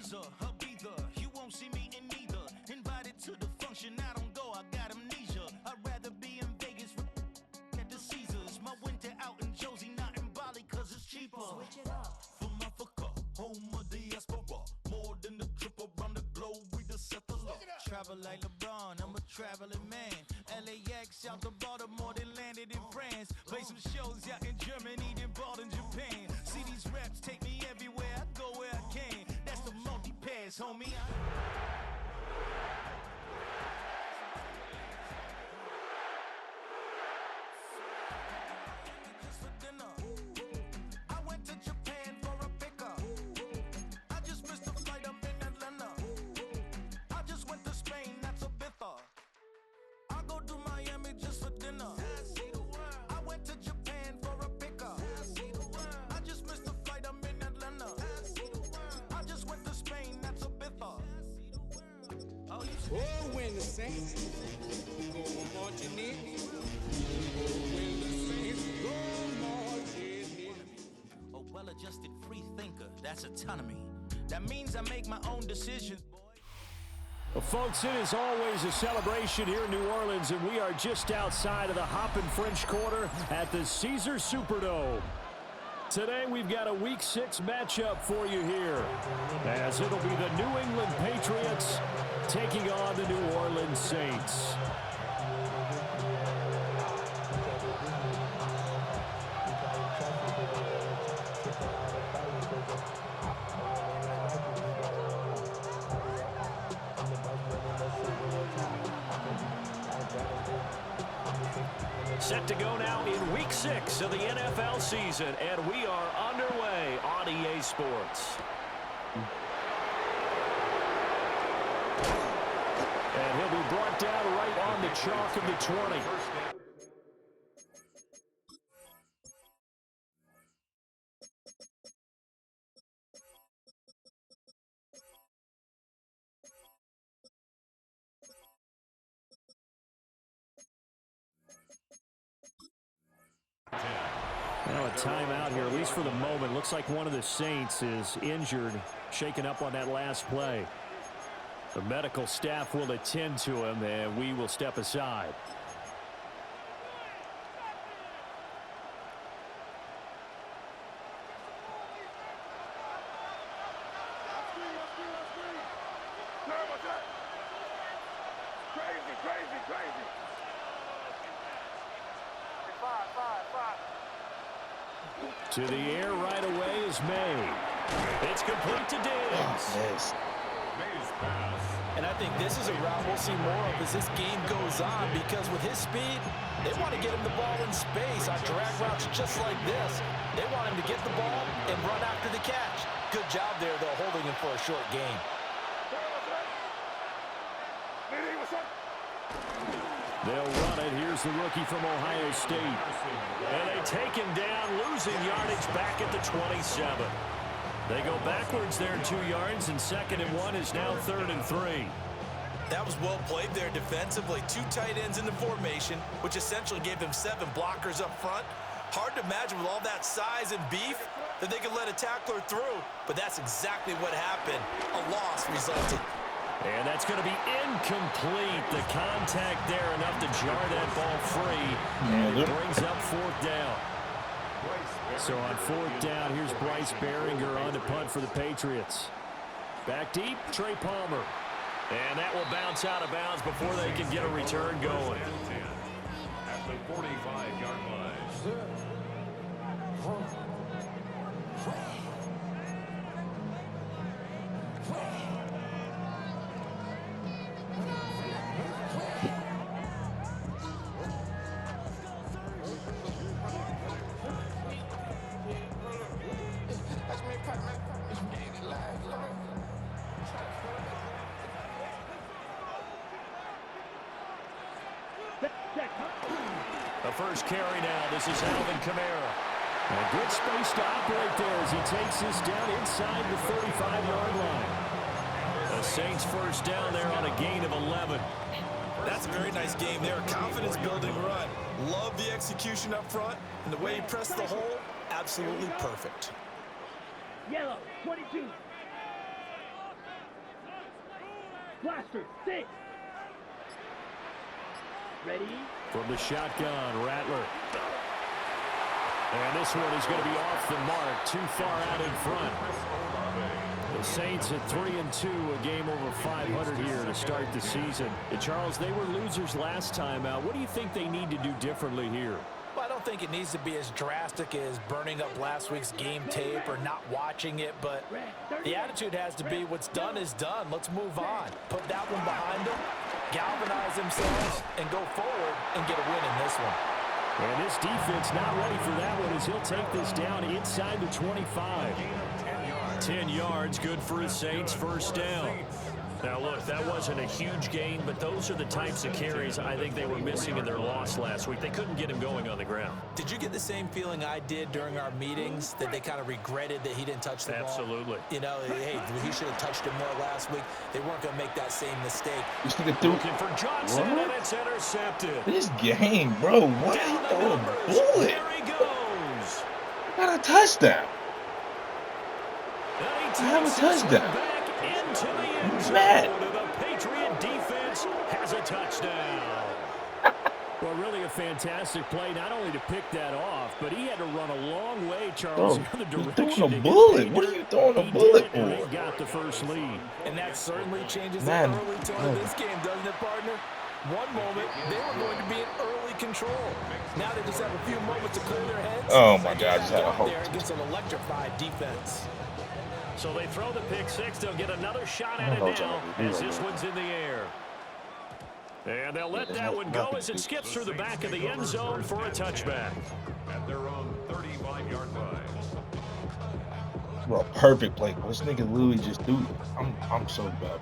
Caesar, Ibiza, you won't see me in neither. Invited to the function, I don't go, I got amnesia. I'd rather be in Vegas at the Caesars. My winter out in Josie, not in Bali, cause it's cheaper. Switch it up. From Africa, home of diaspora. More than the trip around the globe, we just set the law. Travel like LeBron, I'm a traveling man. LAX out to Baltimore, then landed in France. Play some shows out in Germany, then bought in Japan. See these reps take me everywhere, I go where I can. That's the multi-pass, homie. Just for dinner. I went to Japan for a pickup. I just missed the flight, I'm in Atlanta. I just went to Spain, that's Ibiza. I go to Miami just for dinner. I went to Japan for a pickup. I just missed the flight, I'm in Atlanta. I just went to Spain, that's Ibiza. Oh, Oh, when the Saints go marching in. When the Saints go marching in. A well-adjusted free thinker, that's autonomy. That means I make my own decisions, boy. Well, folks, it is always a celebration here in New Orleans, and we are just outside of the Hoppin' French Quarter at the Caesars Superdome. Today, we've got a Week 6 matchup for you here, as it'll be the New England Patriots taking on the New Orleans Saints. Set to go now in Week 6 of the NFL season, and we are underway on EA Sports. And he'll be brought down right on the chalk of the 20. Now a timeout here, at least for the moment. Looks like one of the Saints is injured, shaken up on that last play. The medical staff will attend to him, and we will step aside. To the air right away is May. It's complete to Diggs. And I think this is a route we'll see more of as this game goes on, because with his speed, they want to get him the ball in space on drag routes just like this. They want him to get the ball and run after the catch. Good job there, though, holding him for a short gain. They'll run it. Here's the rookie from Ohio State. And they take him down, losing yardage back at the 27. They go backwards there 2 yards, and 2nd and 1 is now 3rd and 3. That was well played there defensively. 2 tight ends in the formation, which essentially gave them 7 blockers up front. Hard to imagine with all that size and beef that they could let a tackler through, but that's exactly what happened. A loss resulted. And that's going to be incomplete. The contact there enough to jar that ball free, and it brings up 4th down. So on 4th down, here's Bryce Baringer on to punt for the Patriots. Back deep, Trey Palmer. And that will bounce out of bounds before they can get a return going. At the 45-yard line. The first carry now. This is Alvin Kamara. A good space to operate there as he takes this down inside the 35-yard line. The Saints first down there on a gain of 11. That's a very nice game there. Confidence-building run. Love the execution up front, and the way he pressed the hole, absolutely perfect. Yellow, 22. From the shotgun, Rattler. And this one is going to be off the mark, too far out in front. The Saints at 3-2, a game over 500 here to start the season. And Charles, they were losers last time out. What do you think they need to do differently here? Well, I don't think it needs to be as drastic as burning up last week's game tape or not watching it, but the attitude has to be what's done is done. Let's move on. Put that one behind them, galvanize themselves, and go forward and get a win in this one. And this defense not ready for that one as he'll take this down inside the 25. 10 yards, good for the Saints, first down. Now, look, that wasn't a huge gain, but those are the types of carries I think they were missing in their loss last week. They couldn't get him going on the ground. Did you get the same feeling I did during our meetings, that they kind of regretted that he didn't touch the ball? Absolutely. You know, hey, he should have touched it more last week. They weren't going to make that same mistake. This nigga threw. Looking for Johnson, and it's intercepted. This game, bro. What? Oh, bullet. There he goes. Got a touchdown. And he I have a takes this touchdown. one back into the end zone. Matt. The Patriot defense has a touchdown. Well, really a fantastic play, not only to pick that off, but he had to run a long way, Charles, Bro, in the you're direction throwing a to get bullet. Baker. What are you throwing a He bullet did it, and for? they got the first lead. And that certainly changes Man. the early tone of this game, doesn't it, partner? One moment, they were going to be in early control. Now they just have a few moments to clear their heads. Oh, my God, I just had a hope. There against an electrified defense. So they throw the pick six. They'll get another shot at it know now Johnny. as this one's in the air. And they'll let that one go as it skips through the back of the end zone for a touchback. At their own 35-yard line. Bro, perfect play. This nigga Louis just threw it. I'm so bad.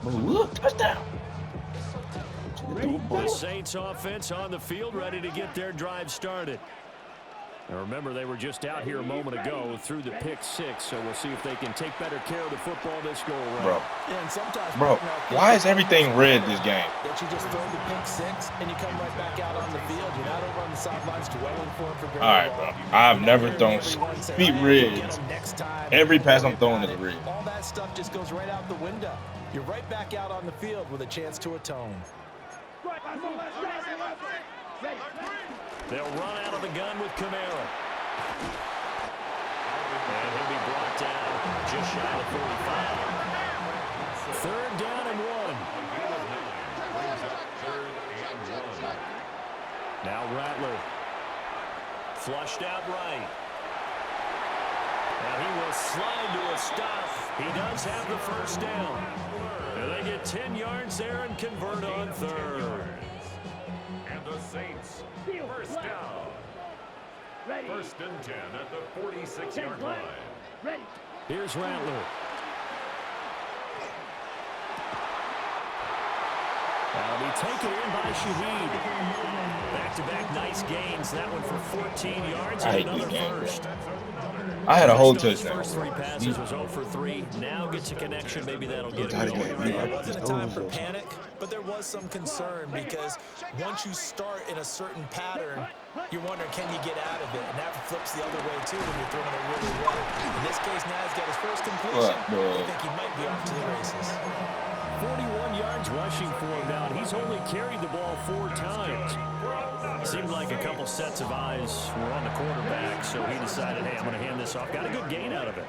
But look, touchdown. The Saints offense on the field, ready to get their drive started. Now remember, they were just out here a moment ago through the pick six, so we'll see if they can take better care of the football this go around. Bro, Yeah, and sometimes, bro, why is everything red this game? that you just throw the pick six and you come right back out on the field. You're not over on the sidelines dwelling for All right, bro. I've never thrown feet reds. Every pass I'm throwing is red. All that stuff just goes right out the window. You're right back out on the field with a chance to atone. They'll run out of the gun with Kamara. And he'll be brought down just shy of 45. Third down and one. Now Rattler. Flushed out right. And he will slide to a stop. He does have the first down. And they get 10 yards there and convert on third. And the Saints, first down. First and 10 at the 46-yard line. Here's Rattler. That'll be taken in by Shaheed. Back-to-back nice gains. That one for 14 yards I and hate another this game. first. I had a whole His touchdown. first three passes was 0 for 3. Now gets a connection. Maybe that'll get Tight him game. going. It wasn't a time for panic, but there was some concern because once you start in a certain pattern, you're wondering, can you get out of it? And that flips the other way, too, when you're throwing it really well. In this case, now he's got his first completion. I think he might be off to the races. 41 yards rushing for him now. He's only carried the ball 4 times. Seemed like a couple sets of eyes were on the quarterback, so he decided, hey, I'm going to hand this off. Got a good gain out of it.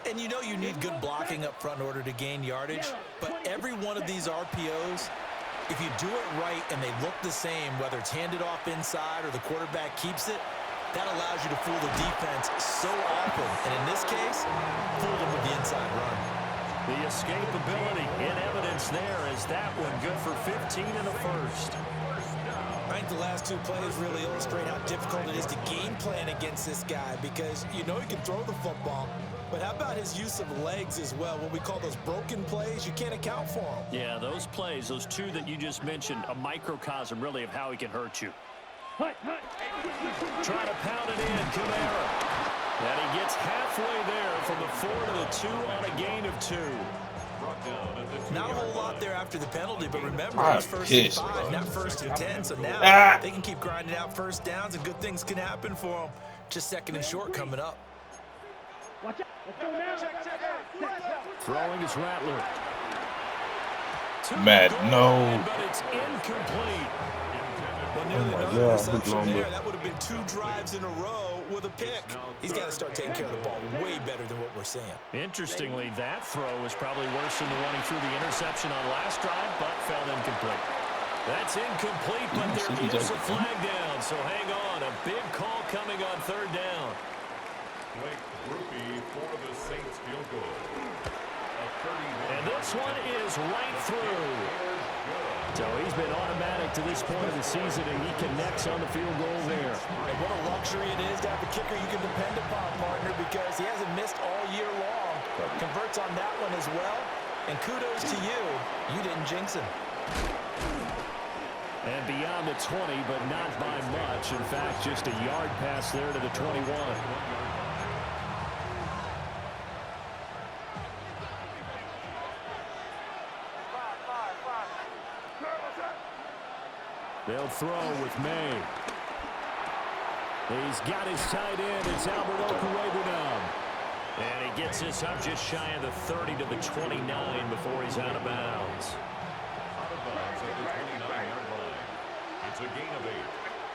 And you know you need good blocking up front in order to gain yardage, but every one of these RPOs, if you do it right and they look the same, whether it's handed off inside or the quarterback keeps it, that allows you to fool the defense so often. And in this case, fool them with the inside run. The escapability in evidence there is that one good for 15 and a first. I think the last two plays really illustrate how difficult it is to game plan against this guy because you know he can throw the football, but how about his use of legs as well? What we call those broken plays, you can't account for them. Yeah, those plays, those two that you just mentioned, a microcosm really of how he can hurt you. Trying to pound it in, Kamara. And he gets halfway there from the 4 to the 2 on a gain of 2. Not a whole lot there after the penalty, but remember, I'm it's first and pissed, 5, bro. not first and 10. So now they can keep grinding out first downs, and good things can happen for them. Just second and short coming up. Throwing is Rattler. Matt, no. But it's incomplete. Well, nearly my another God, interception longer. there. That would have been 2 drives in a row with a pick. He's got to start taking care of the ball way better than what we're seeing. Interestingly, that throw was probably worse than the one he threw the interception on last drive, but fell incomplete. That's incomplete, but there is a flag down, so hang on. A big call coming on 3rd down. Blake Grupe for the Saints field goal. And this one is right through. So he's been automatic to this point of the season, and he connects on the field goal there. And what a luxury it is to have a kicker you can depend upon, partner, because he hasn't missed all year long. Converts on that one as well. And kudos to you. You didn't jinx him. And beyond the 20, but not by much. In fact, just a yard pass there to the 21. They'll throw with May. He's got his tight end. It's Albert Okwuegbunam. And he gets this up just shy of the 30 to the 29 before he's out of bounds. Out of bounds at the 29-yard line. It's a gain of 8.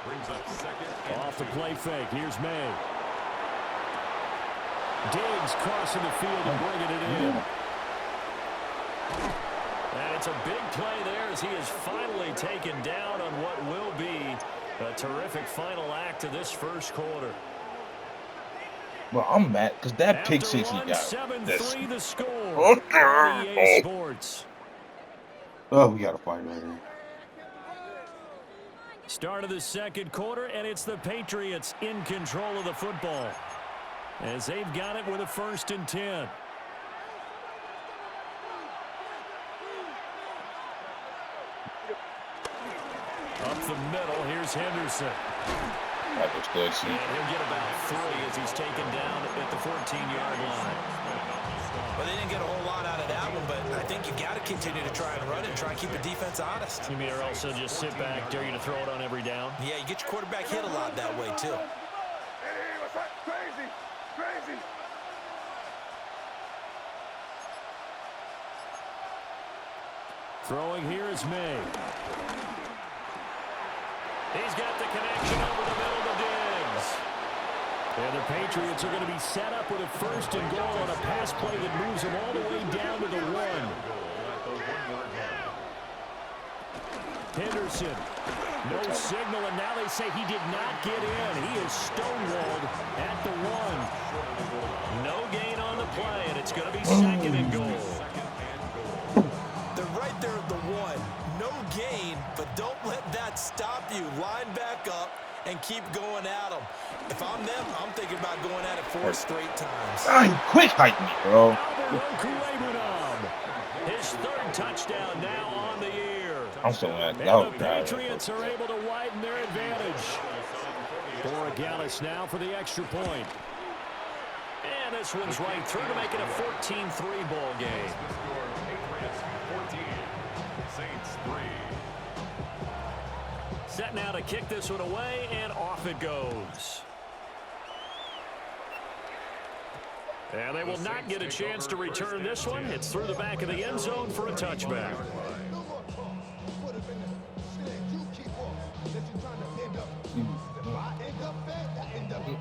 Brings up 2nd. Off the play fake. Here's May. Diggs crossing the field and bringing it in. And it's a big play there as he is finally taken down on what will be a terrific final act of this first quarter. Well, I'm mad because that pick six he got. 7-3 the score. Oh. EA Sports. Oh, we got to fight right here. Start of the second quarter, and it's the Patriots in control of the football as they've got it with a 1st and 10. Up the middle, here's Henderson. That was good. See. And he'll get about 3 as he's taken down at the 14-yard line. Well, they didn't get a whole lot out of that one, but I think you got to continue to try and run it and try and keep the defense honest. You mean, or also just sit back, dare you to throw it on every down? Yeah, you get your quarterback hit a lot that way, too. Throwing here is May. He's got the connection over the middle to Diggs. And the Patriots are going to be set up with a 1st and goal on a pass play that moves them all the way down to the 1. Henderson, no signal, and now they say he did not get in. He is stonewalled at the 1. No gain on the play, and it's going to be 2nd and goal. They're right there at the 1. No gain, but don't let that stop you. Line back up and keep going at them. If I'm them, I'm thinking about going at it 4 straight times. Quick hike me, bro. Albert Okwuegbunam, his 3rd touchdown now on the year. I'm so mad. And the Patriots are able to widen their advantage. Bora Gallus now for the extra point. And this one's right through to make it a 14-3 ball game. Patriots 14. Saints 3. Set now to kick this one away, and off it goes. And they will not get a chance to return this one. It's through the back of the end zone for a touchback.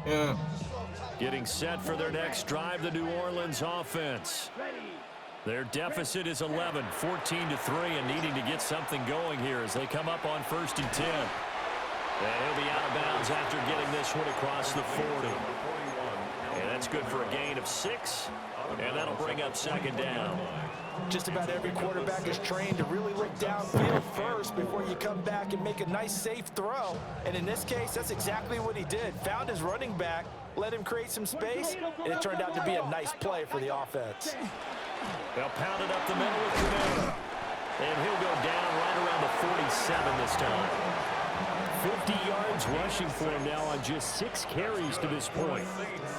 Yeah. Getting set for their next drive, the New Orleans offense. Their deficit is 11, 14-3, and needing to get something going here as they come up on 1st and 10. And he'll be out of bounds after getting this one across the 40. And that's good for a gain of 6, and that'll bring up 2nd down. Just about every quarterback is trained to really look downfield first before you come back and make a nice, safe throw. And in this case, that's exactly what he did. Found his running back, let him create some space, and it turned out to be a nice play for the offense. They'll pound it up the middle with Kamara. And he'll go down right around the 47 this time. 50 yards rushing for him now on just 6 carries to this point.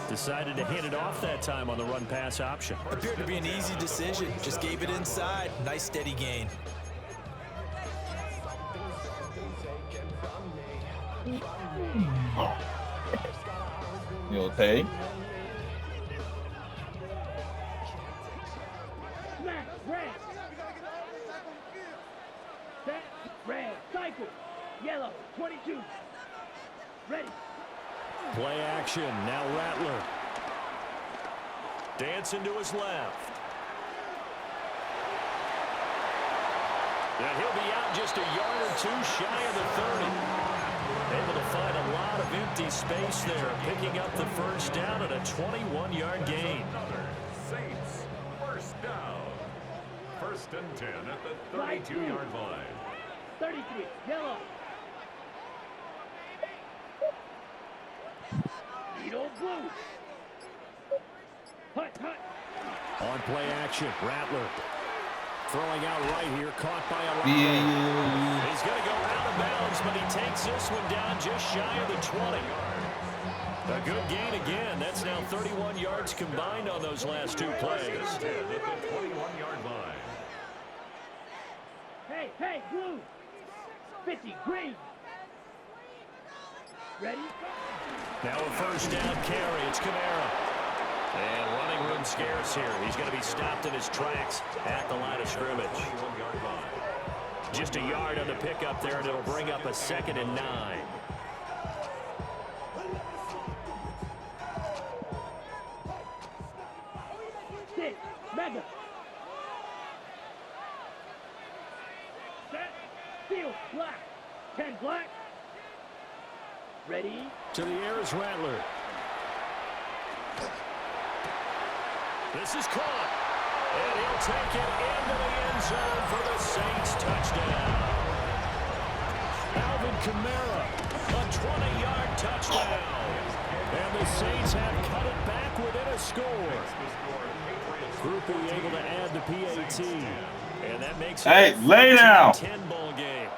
Decided to hand it off that time on the run-pass option. Appeared to be an easy decision. Just gave it inside. Nice, steady gain. You okay? 22. Ready. Play action. Now Rattler. Dancing to his left. And he'll be out just a yard or two shy of the 30. Able to find a lot of empty space there, picking up the first down at a 21-yard gain. Saints, first down. First and 10 at the 32-yard line. 33. Yellow. Needle blue. Hut, hut. On play action, Rattler. Throwing out right here, caught by a runner. Yeah. He's going to go out of bounds, but he takes this one down just shy of the 20. A good gain again. That's now 31 yards combined on those last two plays. 10 at the 21-yard line. Hey, hey, blue. 50, green. Ready? Now a first down carry. It's Kamara. And running room scarce here. He's going to be stopped in his tracks at the line of scrimmage. Just a yard on the pickup there, and it'll bring up a 2nd and 9. Six. Mega. Set. Field. Black. 10 black. Ready? To the air is Rattler. This is caught. And he'll take it into the end zone for the Saints touchdown. Alvin Kamara, a 20-yard touchdown. And the Saints have cut it back within a score. Groupie able to add the PAT. And that makes it Hey, lay down. 10 ball game.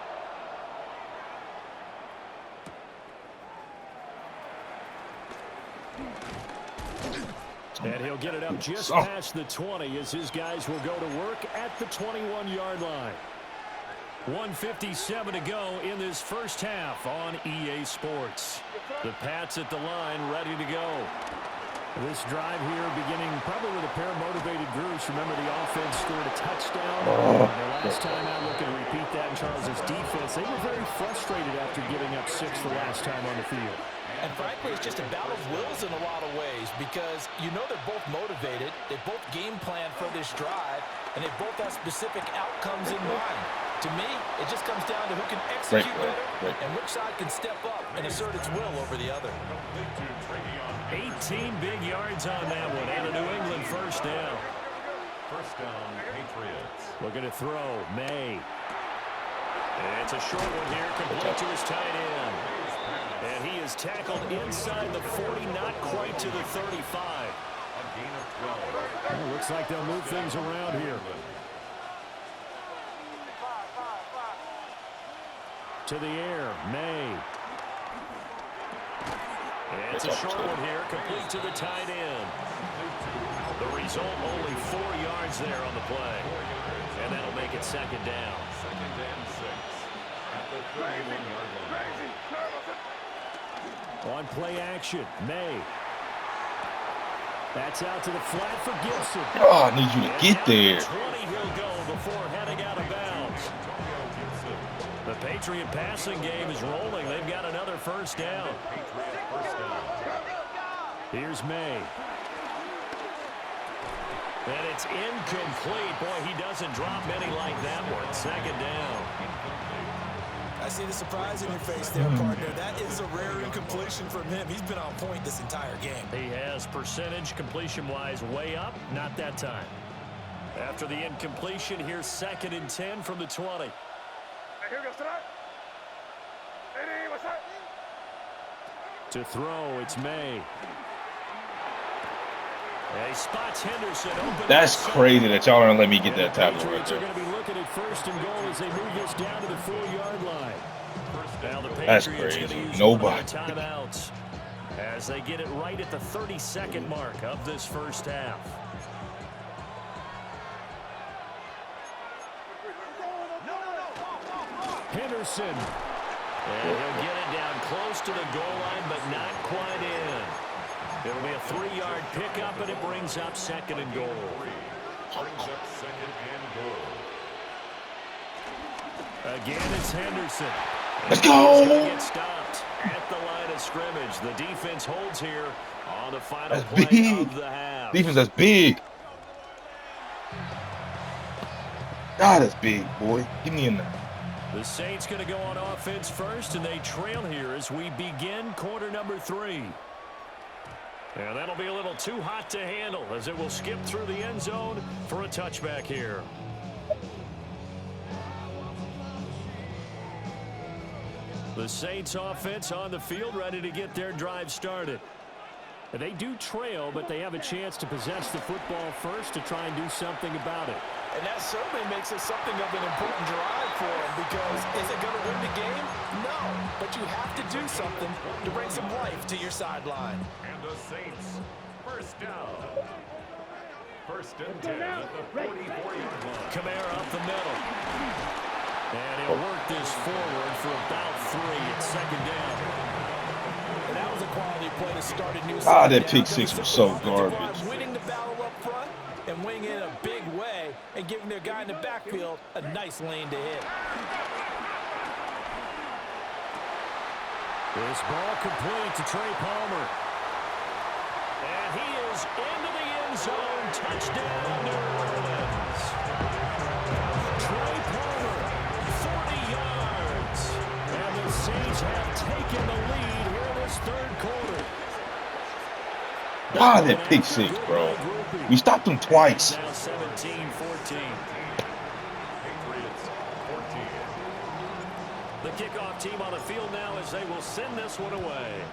And he'll get it up just past the 20 as his guys will go to work at the 21-yard line. 1:57 to go in this first half on EA Sports. The Pats at the line ready to go. This drive here beginning probably with a pair of motivated groups. Remember, the offense scored a touchdown. The last time out, looking to repeat that in Charles' defense. They were very frustrated after giving up 6 the last time on the field. And frankly, it's just a battle of wills in a lot of ways because you know they're both motivated, they both game plan for this drive, and they both have specific outcomes in mind. To me, it just comes down to who can execute better and which side can step up and assert its will over the other. 18 big yards on that one, and a New England first down. First down, Patriots. Looking to throw, May. And it's a short one here, complete to his tight end. And he is tackled inside the 40, not quite to the 35. A gain of 12. Well, looks like they'll move things around here. To the air, May. And it's a short one here, complete to the tight end. The result, only 4 yards there on the play. And that'll make it 2nd down. 2nd and 6 at the 31-yard line. On play action, May. That's out to the flat for Gibson. Oh, I need you to get there. 20 he'll go before heading out of bounds. The Patriot passing game is rolling. They've got another first down. Here's May. And it's incomplete. Boy, he doesn't drop many like that one. 2nd down. I see the surprise in your face there, partner. That is a rare incompletion from him. He's been on point this entire game. He has percentage completion-wise way up. Not that time. After the incompletion, here's 2nd and 10 from the 20. To throw, it's May. And he spots Henderson open. That's crazy that y'all don't let me get that tackle right Patriots are there. going to be looking at 1st and goal as they move this down to the 4-yard line. Now the That's Patriots crazy. going to use Nobody. one of their timeouts as they get it right at the 32nd mark of this first half. Henderson. And he'll get it down close to the goal line, but not quite in. It'll be a 3-yard pickup, and it brings up 2nd and goal. Brings up 2nd and goal. Again, it's Henderson. Let's He's gonna go. get stopped at the line of scrimmage. The defense holds here on the final That's play big. of the half. Defense, that's big. God, that's big, boy. Get me in there. The Saints going to go on offense first, and they trail here as we begin quarter number 3. And that'll be a little too hot to handle as it will skip through the end zone for a touchback here. The Saints offense on the field, ready to get their drive started. They do trail, but they have a chance to possess the football first to try and do something about it. And that certainly makes it something of an important drive for them, because is it going to win the game? No, but you have to do something to bring some life to your sideline. And the Saints, first down. First and 10 at the 44-yard line. Kamara up the middle. And he'll work this forward for about 3 at second down. And that was a quality play to start a new Ah, second that down. pick six was so garbage. Winning the battle up front and winning it in a big way and giving their guy in the backfield a nice lane to hit. This ball complete to Trey Palmer. And he is into the end zone. Touchdown, New Orleans. Trey Palmer, 40 yards. And the Saints have taken the lead here in this third quarter. God, that pick six, bro. We stopped them twice. Now 17-14. Patriots, 14. The kickoff team on the field now as they will send this one away.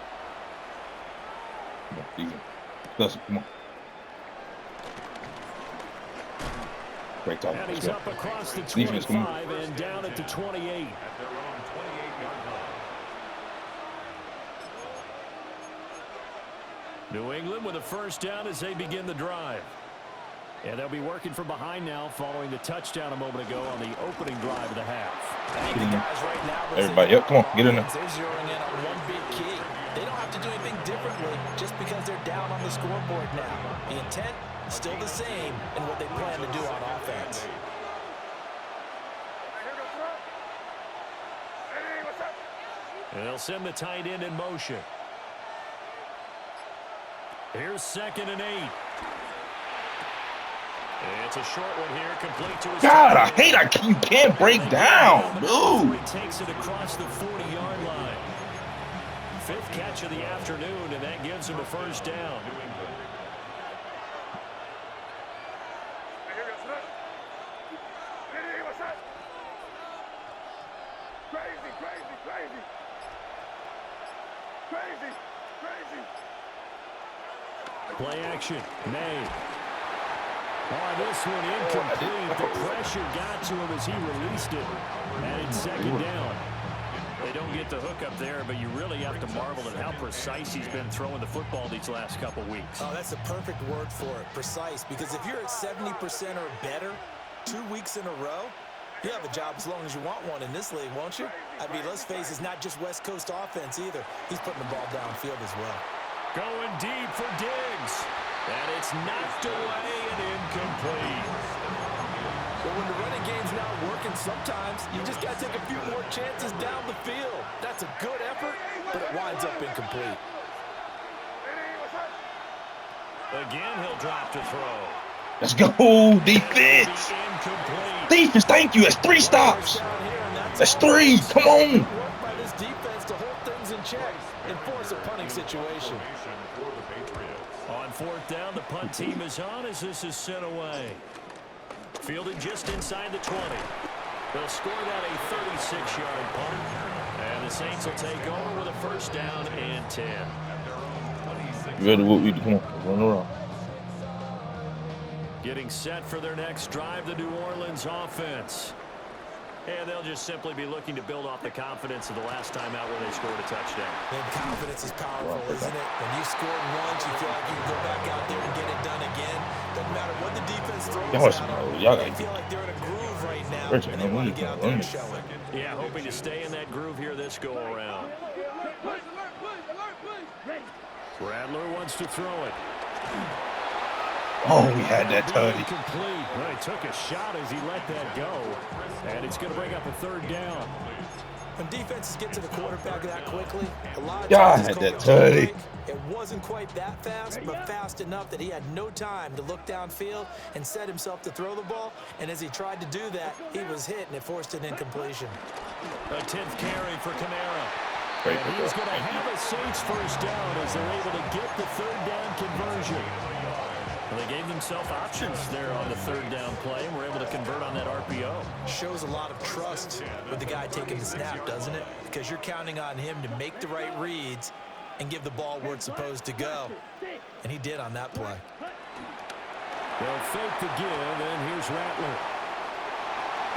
Come on. Great time. And Let's he's go. up across the Defense, come on. 25 and down at the 28. At their own 28-yard line. New England with a first down as they begin the drive. And they'll be working from behind now following the touchdown a moment ago on the opening drive of the half. I think the guys right now, Everybody, yep, come on, get in there. they're zeroing in on one big key. They don't have to do anything differently just because they're down on the scoreboard now. The intent is still the same in what they plan to do on offense. And they'll send the tight end in motion. Here's 2nd and 8. It's a short one here, complete to his God, I tight hate you can't break down, dude. He takes it across the 40-yard line. 5th catch of the afternoon, and that gives him a first down. Play action, made. Oh, this one incomplete. The pressure got to him as he released it. And it's 2nd down. They don't get the hook up there, but you really have to marvel at how precise he's been throwing the football these last couple weeks. Oh, that's the perfect word for it, precise. Because if you're at 70% or better 2 weeks in a row, you have a job as long as you want one in this league, won't you? I mean, let's face it, it's not just West Coast offense either. He's putting the ball downfield as well. Going deep for Diggs. And it's knocked away and incomplete. But when the running game's not working, sometimes you just got to take a few more chances down the field. That's a good effort, but it winds up incomplete. Again, he'll drop to throw. Let's go, defense. Incomplete. Defense, thank you. That's 3 stops. That's 3. Come on. Work by this defense to hold things in check and force a punting situation. For the Patriots. On 4th down, the punt team is on as this is sent away. Fielded just inside the 20. They'll score that a 36-yard punt. And the Saints will take over with a first down and 10. You ready? What we do? Come on, run around. Getting set for their next drive, the New Orleans offense. And they'll just simply be looking to build off the confidence of the last time out where they scored a touchdown. And confidence is powerful, isn't it? When you scored once, you feel like you can go back out there and get it done again. Doesn't matter what the defense throws out. They feel like they're in a groove right now, and they want to get out there and show it. Yeah, hoping to stay in that groove here this go-around. Rattler wants to throw it. Oh, we had that tutty. Complete. Well, he took a shot as he let that go. And it's going to bring up a 3rd down. When defenses get to the quarterback that quickly, a lot of God, times it's that called a tutty. break. It wasn't quite that fast, but fast enough that he had no time to look downfield and set himself to throw the ball. And as he tried to do that, he was hit, and it forced an incompletion. A 10th carry for Kamara. Great And he's going to have a Saints first down as they're able to get the third down conversion. Well, they gave themselves options there on the third down play and were able to convert on that RPO. Shows a lot of trust with the guy taking the snap, doesn't it? Because you're counting on him to make the right reads and give the ball where it's supposed to go. And he did on that play. They'll fake the give, and here's Rattler.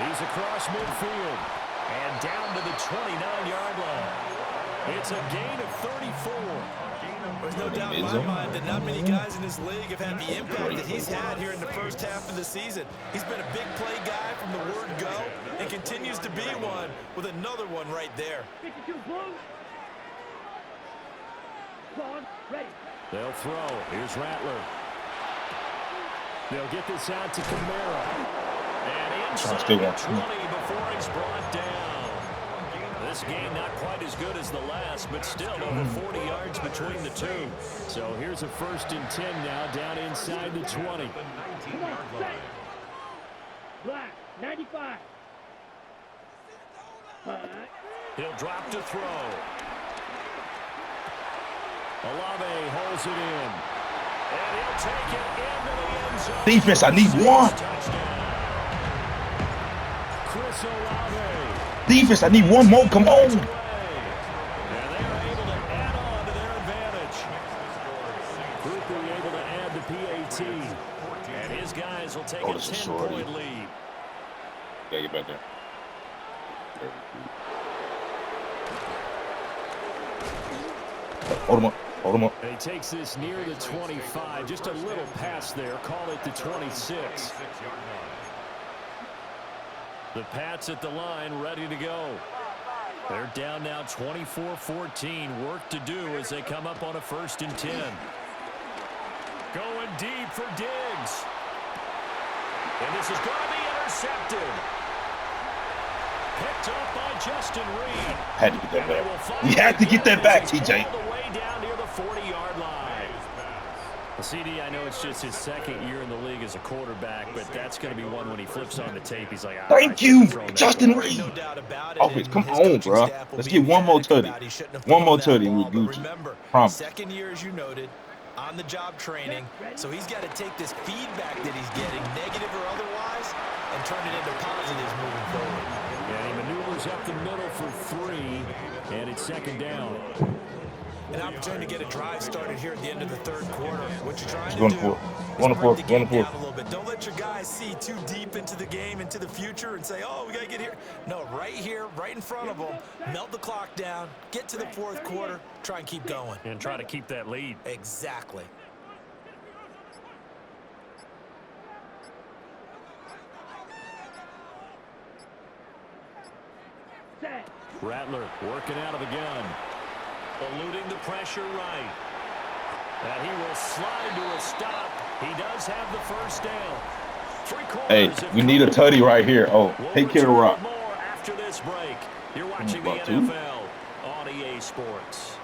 He's across midfield and down to the 29-yard line. It's a gain of 34. There's no doubt in my mind that not many guys in this league have had the impact that he's had here in the first half of the season. He's been a big play guy from the word go and continues to be one with another one right there. 52 blue. Vaughn, ready. They'll throw. Here's Rattler. They'll get this out to Kamara. And inside the 20 before he's brought down. This game not quite as good as the last, but still over 40 yards between the two. So here's a 1st and 10 now down inside the 20. Come on, set. Black, 95. He'll drop to throw. Olave holds it in. And he'll take it into the end zone. Defense, I need one. Chris Olave. Defense, I need one more. Come on. And they're able to add on to their advantage. Cooper able to add the PAT. And his guys will take a 10-point lead. Yeah, get back there. Hold him up. Hold him up. And he takes this near the 25. Just a little pass there. Call it the 26. The Pats at the line, ready to go. They're down now 24-14. Work to do as they come up on a 1st and 10. Going deep for Diggs. And this is going to be intercepted. Picked up by Justin Reed. Had to get that back. We had to get that back, TJ. All the way down near the 40-yard line. Well, CD, I know it's just his 2nd year in the league as a quarterback, but that's going to be one when he flips on the tape. He's like, thank you, Justin Reed. No doubt about it. Offense, come on, bro. Let's get one more tutty. One more tutty and we're Gucci. Remember, Promise. 2nd year, as you noted, on the job training. So he's got to take this feedback that he's getting, negative or otherwise, and turn it into positives moving forward. Yeah, he maneuvers up the middle for 3, and it's 2nd down. An opportunity to get a drive started here at the end of the 3rd quarter. What you're trying to do One is for break the game down a little bit. Don't let your guys see too deep into the game, into the future, and say, oh, we got to get here. No, right here, right in front of them, melt the clock down, get to the 4th quarter, try and keep going. And try to keep that lead. Exactly. Set. Rattler working out of the gun. Eluding the pressure right. And he will slide to a stop. He does have the 1st down. Hey, we need a tutty right here. Oh, take care of Rock. More after this break. You're watching the NFL on EA Sports.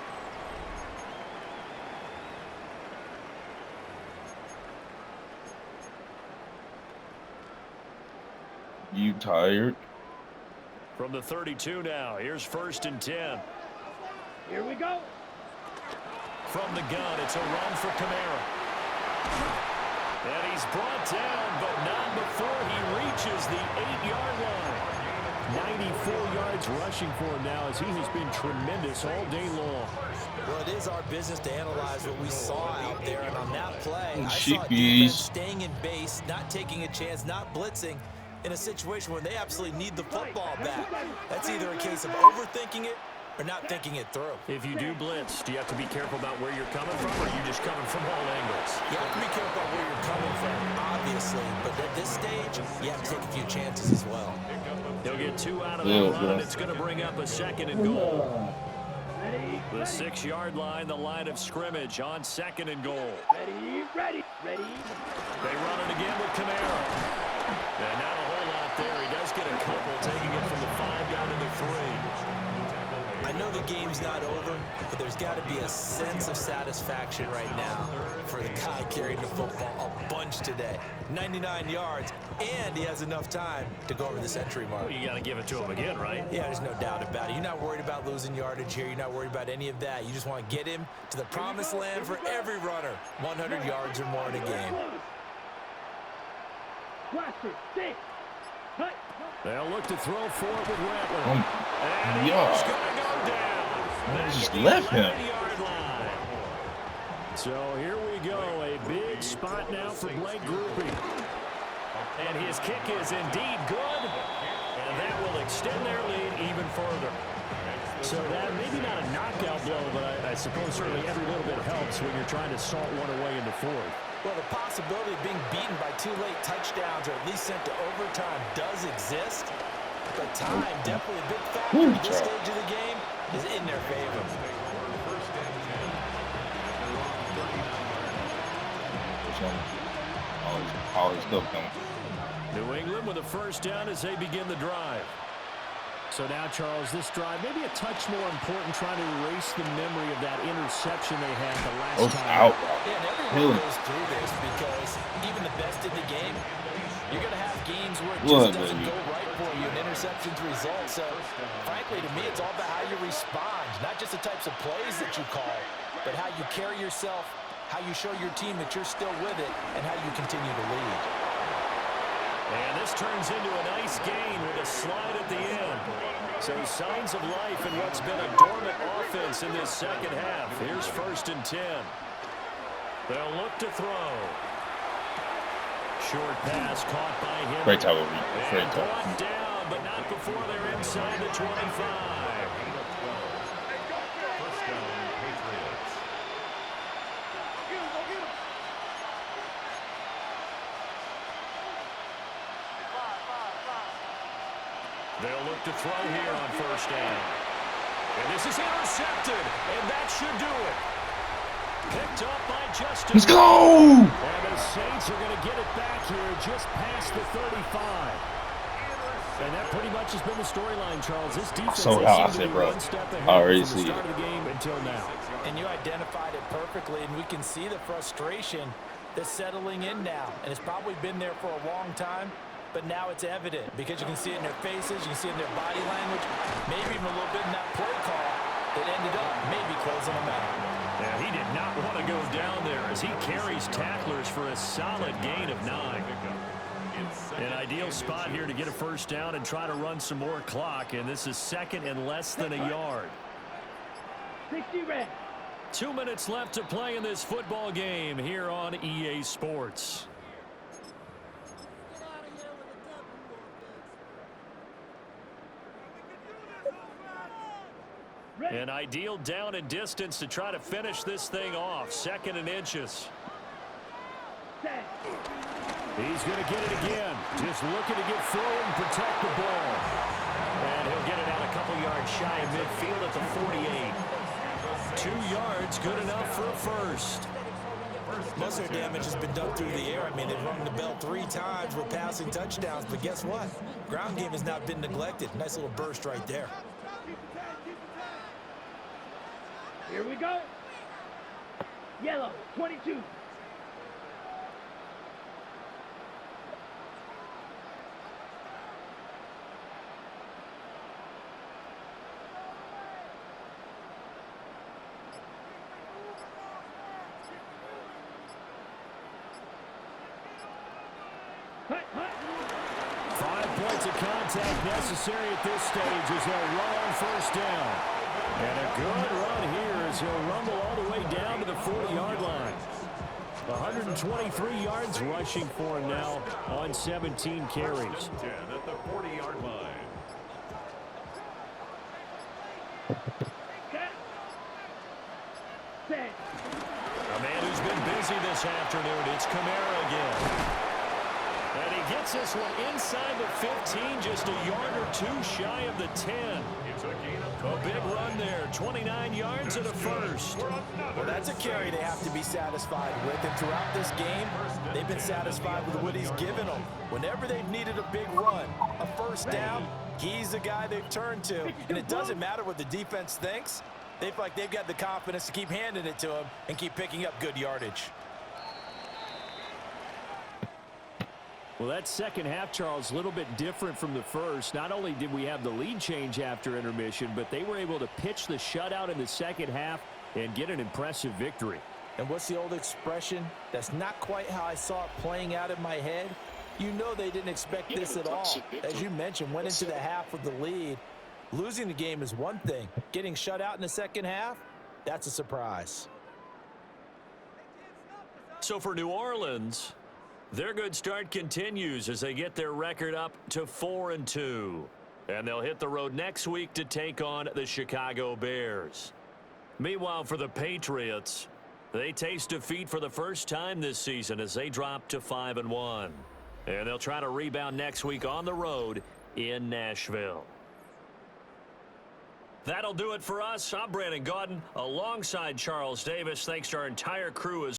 You tired? From the 32 now, here's 1st and 10. Here we go. From the gun, it's a run for Kamara. And he's brought down, but not before he reaches the 8-yard line. 94 yards rushing for him now as he has been tremendous all day long. Well, it is our business to analyze what we saw out there, and on that play, I saw Sheepies. defense staying in base, not taking a chance, not blitzing, in a situation where they absolutely need the football back. That's either a case of overthinking it or not thinking it through. If you do blitz, do you have to be careful about where you're coming from, or are you just coming from all angles? You have to be careful about where you're coming from, obviously, but at this stage, you have to take a few chances as well. They'll get 2 out of that run, and it's going to bring up a 2nd and goal. The 6-yard line, the line of scrimmage on 2nd and goal. Ready, ready, ready. They run it again with Kamara. And not a whole lot there. He does get a couple, taking it from the 5 down to the 3. know the game's not over, but there's got to be a sense of satisfaction right now for the guy carrying the football a bunch today. 99 yards, and he has enough time to go over the century mark. Well, you got to give it to him again, right? Yeah, there's no doubt about it. You're not worried about losing yardage here. You're not worried about any of that. You just want to get him to the promised land for every runner. 100 yards or more in a game. Blaster, 6. Cut. They'll look to throw for it with Rattler. And he's yeah. going to go down. I just left him. 9-yard line. So here we go. A big spot now for Blake Grupe. And his kick is indeed good. And that will extend their lead even further. So that maybe not a knockout blow, but I suppose certainly every little bit helps when you're trying to salt one away in the fourth. Well, the possibility of being beaten by 2 late touchdowns or at least sent to overtime does exist. But time, definitely a big factor at this stage of the game, is in their favor. Always still coming. New England with a first down as they begin the drive. So now, Charles, this drive maybe a touch more important, trying to erase the memory of that interception they had the last time. Out. Yeah, and everyone goes through this because even the best in the game, you're going to have games where it just doesn't go right for you, and interceptions result. So, frankly, to me, it's all about how you respond, not just the types of plays that you call, but how you carry yourself, how you show your team that you're still with it, and how you continue to lead. And this turns into a nice gain with a slide at the end. So signs of life in what's been a dormant offense in this second half. Here's 1st and 10. They'll look to throw. Short pass caught by him. Great time. And brought down, but not before they're inside the 25. First down, Patriots. They'll look to throw here on 1st down. And this is intercepted, and that should do it. Picked up by Justin. Let's go! And the Saints are going to get it back here just past the 35. And that pretty much has been the storyline, Charles. This defense So has how I seemed to said, be bro. one step ahead I already from the see start it. of the game until now. And you identified it perfectly, and we can see the frustration that's settling in now. And it's probably been there for a long time, but now it's evident because you can see it in their faces, you can see it in their body language, maybe even a little bit in that play call that ended up maybe closing them out. Yeah, he did not want to go down there as he carries tacklers for a solid gain of 9. An ideal spot here to get a first down and try to run some more clock, and this is 2nd and less than a yard. 60 red. 2 minutes left to play in this football game here on EA Sports. An ideal down and distance to try to finish this thing off. 2nd and inches. Set. He's going to get it again. Just looking to get forward and protect the ball. And he'll get it out a couple yards shy of midfield at the 48. 2 yards, good enough for a first. Most of their damage has been done through the air. I mean, they've rung the bell 3 times with passing touchdowns, but guess what? Ground game has not been neglected. Nice little burst right there. Here we go. Yellow, 22. Hut, hut. 5 points of contact necessary at this stage as they'll run on 1st down. And a good run here as he'll rumble all the way down to the 40-yard line. 123 yards rushing for him now on 17 carries. 10 at the 40-yard line. Set. Set. A man who's been busy this afternoon. It's Kamara again. And he gets this one inside the 15, just a yard or two shy of the 10. It's a gain of A big run there, 29 yards and a first. Well, that's a carry they have to be satisfied with, and throughout this game, they've been satisfied with what he's given them. Whenever they've needed a big run, a first down, he's the guy they've turned to. And it doesn't matter what the defense thinks. They feel like they've got the confidence to keep handing it to him and keep picking up good yardage. Well, that second half, Charles, a little bit different from the first. Not only did we have the lead change after intermission, but they were able to pitch the shutout in the second half and get an impressive victory. And what's the old expression? That's not quite how I saw it playing out in my head. You know they didn't expect this at all. As you mentioned, went into the half with the lead. Losing the game is one thing. Getting shut out in the second half, that's a surprise. So for New Orleans, their good start continues as they get their record up to 4-2. And they'll hit the road next week to take on the Chicago Bears. Meanwhile, for the Patriots, they taste defeat for the first time this season as they drop to 5-1. And they'll try to rebound next week on the road in Nashville. That'll do it for us. I'm Brandon Gaudin alongside Charles Davis. Thanks to our entire crew as